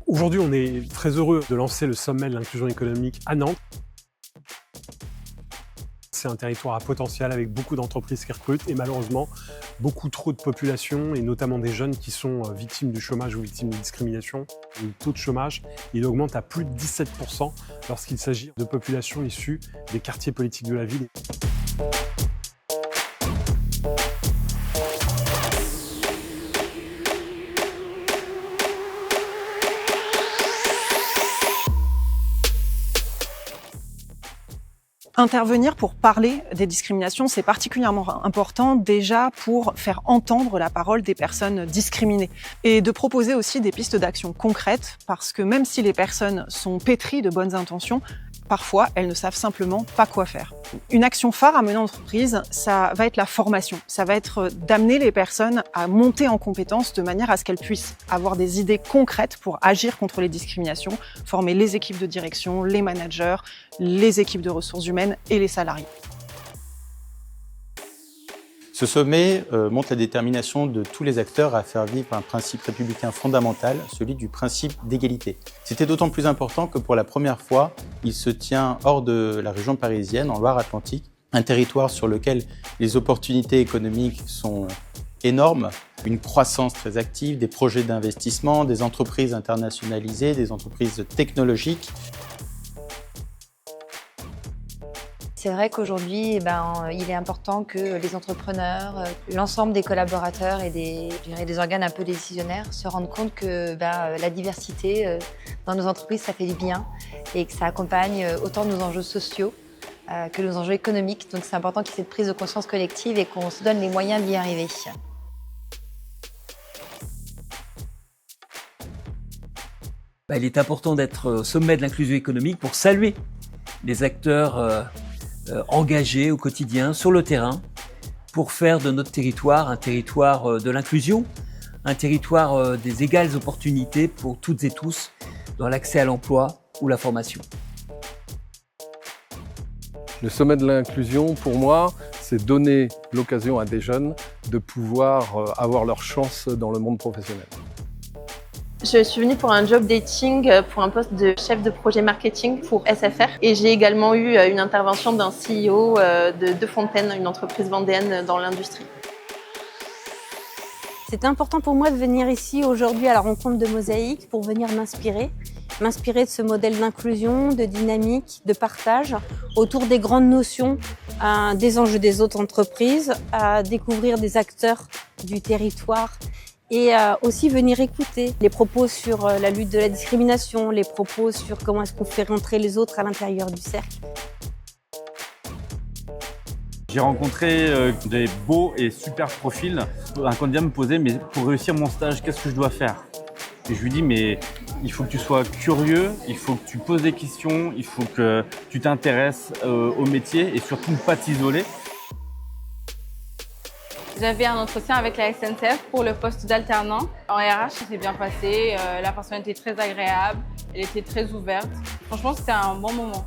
Aujourd'hui, on est très heureux de lancer le sommet de l'inclusion économique à Nantes. C'est un territoire à potentiel avec beaucoup d'entreprises qui recrutent et malheureusement beaucoup trop de population et notamment des jeunes qui sont victimes du chômage ou victimes de discrimination. Le taux de chômage, il augmente à plus de 17% lorsqu'il s'agit de populations issues des quartiers politiques de la ville. Intervenir pour parler des discriminations, c'est particulièrement important déjà pour faire entendre la parole des personnes discriminées et de proposer aussi des pistes d'action concrètes parce que même si les personnes sont pétries de bonnes intentions, parfois elles ne savent simplement pas quoi faire. Une action phare à mener en entreprise, ça va être la formation. Ça va être d'amener les personnes à monter en compétences de manière à ce qu'elles puissent avoir des idées concrètes pour agir contre les discriminations, former les équipes de direction, les managers, les équipes de ressources humaines et les salariés. Ce sommet montre la détermination de tous les acteurs à faire vivre un principe républicain fondamental, celui du principe d'égalité. C'était d'autant plus important que pour la première fois, il se tient hors de la région parisienne, en Loire-Atlantique, un territoire sur lequel les opportunités économiques sont énormes, une croissance très active, des projets d'investissement, des entreprises internationalisées, des entreprises technologiques. C'est vrai qu'aujourd'hui, il est important que les entrepreneurs, l'ensemble des collaborateurs et des organes un peu décisionnaires se rendent compte que la diversité dans nos entreprises, ça fait du bien et que ça accompagne autant nos enjeux sociaux que nos enjeux économiques. Donc c'est important qu'il y ait cette prise de conscience collective et qu'on se donne les moyens d'y arriver. Il est important d'être au sommet de l'inclusion économique pour saluer les acteurs engagés au quotidien, sur le terrain, pour faire de notre territoire un territoire de l'inclusion, un territoire des égales opportunités pour toutes et tous dans l'accès à l'emploi ou la formation. Le sommet de l'inclusion, pour moi, c'est donner l'occasion à des jeunes de pouvoir avoir leur chance dans le monde professionnel. Je suis venue pour un job dating, pour un poste de chef de projet marketing pour SFR. Et j'ai également eu une intervention d'un CEO de Fontaine, une entreprise vendéenne dans l'industrie. C'est important pour moi de venir ici aujourd'hui à la rencontre de Mosaïque pour venir m'inspirer de ce modèle d'inclusion, de dynamique, de partage autour des grandes notions des enjeux des autres entreprises, à découvrir des acteurs du territoire et aussi venir écouter les propos sur la lutte de la discrimination, les propos sur comment est-ce qu'on fait rentrer les autres à l'intérieur du cercle. J'ai rencontré des beaux et super profils. Un candidat me posait, mais pour réussir mon stage, qu'est-ce que je dois faire? Et je lui dis, mais il faut que tu sois curieux, il faut que tu poses des questions, il faut que tu t'intéresses au métier et surtout ne pas t'isoler. J'avais un entretien avec la SNCF pour le poste d'alternant. En RH, ça s'est bien passé, la personne était très agréable, elle était très ouverte. Franchement, c'était un bon moment.